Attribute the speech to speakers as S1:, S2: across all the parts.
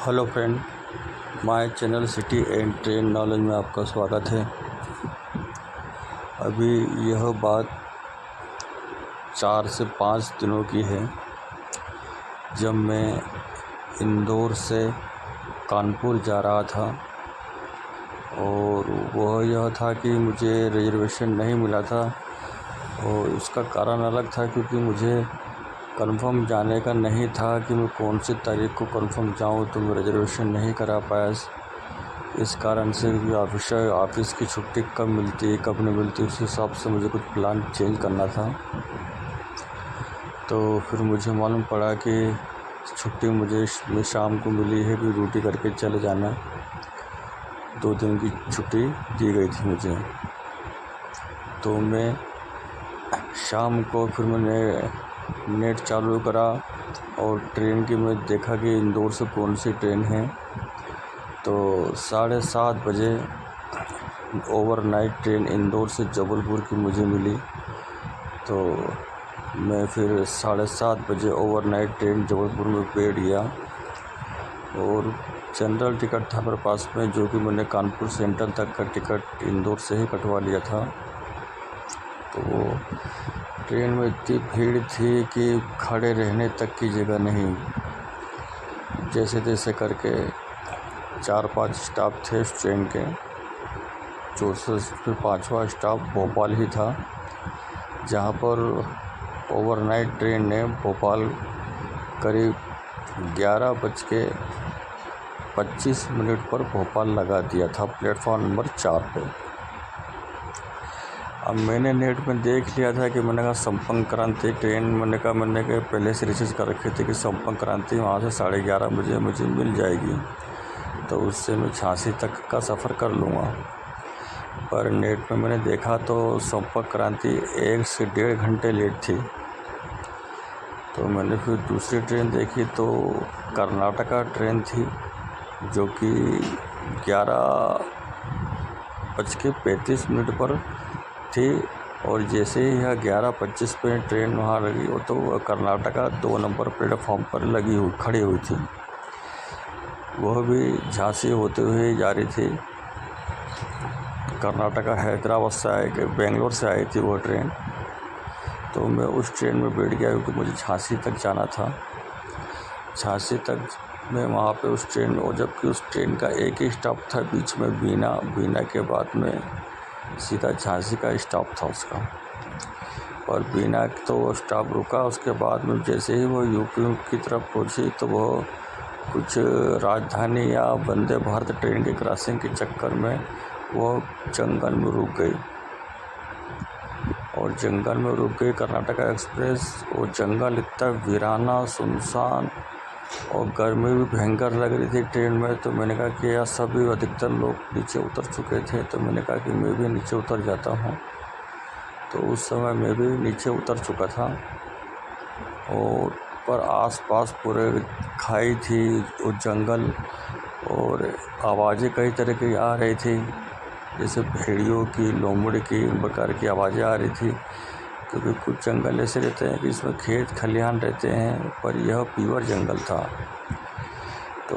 S1: Hello friend, my channel city and train knowledge में आपका स्वागत है। अभी यह बात 4 से 5 दिनों की है जब मैं इंदौर से कानपुर जा रहा था और वह यह था कि मुझे रिजर्वेशन नहीं मिला था और उसका कारण अलग था क्योंकि मुझे कंफर्म जाने का नहीं था कि मैं कौन सी तारीख को कंफर्म जाऊं, तो मैं रिजर्वेशन नहीं करा पाया। इस कारण से ऑफिस की छुट्टी कब मिलती है कब नहीं मिलती, उस हिसाब से मुझे कुछ प्लान चेंज करना था। तो फिर मुझे मालूम पड़ा कि छुट्टी मुझे शाम को मिली है कि ड्यूटी करके चले जाना। 2 दिन की छुट्टी दी गई थी मुझे। तो मैं शाम को फिर मैंने नेट चालू करा और ट्रेन की मैं देखा कि इंदौर से कौन सी ट्रेन है। तो 7:30 बजे ओवरनाइट ट्रेन इंदौर से जबलपुर की मुझे मिली। तो मैं फिर 7:30 बजे ओवरनाइट ट्रेन जबलपुर में बैठ गया और जनरल टिकट था मेरे पास में, जो कि मैंने कानपुर सेंट्रल तक का टिकट इंदौर से ही कटवा लिया था। तो ट्रेन में इतनी भीड़ थी कि खड़े रहने तक की जगह नहीं। जैसे तैसे करके 4-5 स्टॉप थे उस ट्रेन के। चौथे फिर 5वां स्टॉप भोपाल ही था, जहाँ पर ओवरनाइट ट्रेन ने भोपाल करीब 11:25 पर भोपाल लगा दिया था प्लेटफॉर्म नंबर 4 पे। अब मैंने नेट में देख लिया था कि मैंने कहा संपर्क क्रांति ट्रेन, मैंने कहा पहले से रिसर्च कर रखी थी कि संपर्क क्रांति वहाँ से 11:30 बजे मुझे मिल जाएगी, तो उससे मैं झांसी तक का सफ़र कर लूँगा। पर नेट में मैंने देखा तो संपर्क क्रांति 1 से 1.5 घंटे लेट थी। तो मैंने फिर दूसरी ट्रेन देखी तो कर्नाटका ट्रेन थी, जो कि 11:35 पर थी। और जैसे ही यह 11:25 पे ट्रेन वहाँ लगी वो तो कर्नाटका 2 नंबर प्लेटफॉर्म पर खड़ी हुई थी। वह भी झांसी होते हुए जा रही थी। कर्नाटका हैदराबाद से बेंगलोर से आई थी वो ट्रेन। तो मैं उस ट्रेन में बैठ गया क्योंकि मुझे झांसी तक जाना था। झांसी तक मैं वहाँ पे उस ट्रेन में, और जबकि उस ट्रेन का एक ही स्टॉप था बीच में बीना के बाद में सीधा झांसी का स्टॉप था उसका। और बीना तो वो स्टॉप रुका, उसके बाद में जैसे ही वो यूपी की तरफ पहुँची तो वो कुछ राजधानी या वंदे भारत ट्रेन की क्रॉसिंग के चक्कर में वो जंगल में रुक गई। और जंगल में रुक गई कर्नाटका एक्सप्रेस। वो जंगल इतना वीराना सुनसान और गर्मी भी भयंकर लग रही थी ट्रेन में। तो मैंने कहा कि यार सभी अधिकतर लोग नीचे उतर चुके थे, तो मैंने कहा कि मैं भी नीचे उतर जाता हूँ। तो उस समय मैं भी नीचे उतर चुका था और पर आसपास पूरे खाई थी और जंगल, और आवाज़ें कई तरह की आ रही थी, जैसे भेड़ियों की, लोमड़ी की, प्रकार की आवाज़ें आ रही थी। क्योंकि कुछ जंगल ऐसे रहते हैं कि इसमें खेत खलिहान रहते हैं, पर यह प्योर जंगल था। तो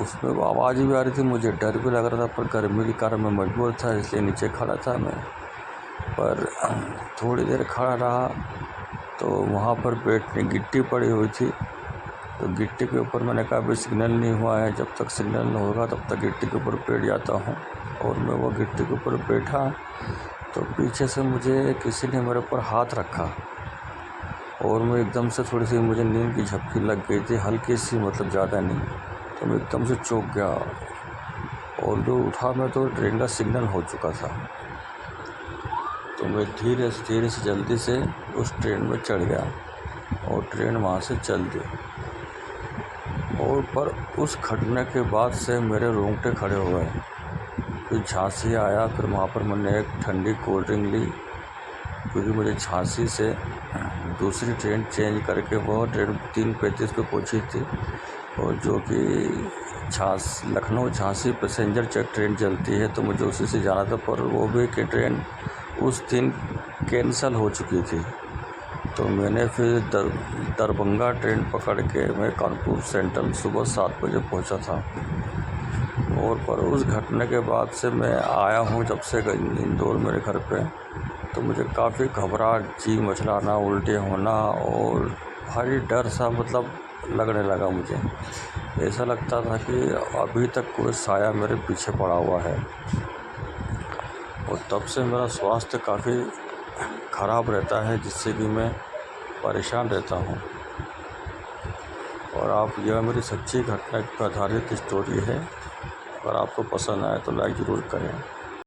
S1: उसमें वो आवाज़ भी आ रही थी, मुझे डर भी लग रहा था, पर गर्मी के कारण मैं मजबूर था, इसलिए नीचे खड़ा था मैं। पर थोड़ी देर खड़ा रहा तो वहाँ पर बैठने गिट्टी पड़ी हुई थी। तो गिट्टी के ऊपर मैंने कहा अभी सिग्नल नहीं हुआ है, जब तक सिग्नल नहीं होगा तब तक गिट्टी के ऊपर बैठ जाता हूँ। और मैं वो गिट्टी के ऊपर बैठा तो पीछे से मुझे किसी ने मेरे ऊपर हाथ रखा और मैं एकदम से, थोड़ी सी मुझे नींद की झपकी लग गई थी, हल्की सी, मतलब ज़्यादा नहीं। तो मैं एकदम से चौंक गया और जो उठा मैं तो ट्रेन का सिग्नल हो चुका था। तो मैं धीरे से जल्दी से उस ट्रेन में चढ़ गया और ट्रेन वहाँ से चल दी। और पर उस घटना के बाद से मेरे रोंगटे खड़े हो गए। फिर झांसी आया, फिर वहाँ पर मैंने एक ठंडी कोल्ड ड्रिंक ली, क्योंकि मुझे झांसी से दूसरी ट्रेन चेंज करके वह ट्रेन 3:35 पे पहुँची थी। और जो कि लखनऊ झांसी पैसेंजर ट्रेन चलती है, तो मुझे उसी से जाना था, पर वो भी कि ट्रेन उस दिन कैंसल हो चुकी थी। तो मैंने फिर दरभंगा ट्रेन पकड़ के मैं कानपुर सेंट्रल सुबह 7 बजे पहुंचा था। और पर उस घटना के बाद से मैं आया हूं जब से इंदौर मेरे घर पे, तो मुझे काफ़ी घबराहट, जी मचलाना, उल्टे होना और भारी डर सा मतलब लगने लगा मुझे। ऐसा लगता था कि अभी तक कोई साया मेरे पीछे पड़ा हुआ है। और तब से मेरा स्वास्थ्य काफ़ी ख़राब रहता है, जिससे कि मैं परेशान रहता हूँ। और आप, यह मेरी सच्ची घटना पर आधारित स्टोरी है। अगर आपको पसंद आए तो लाइक ज़रूर करें।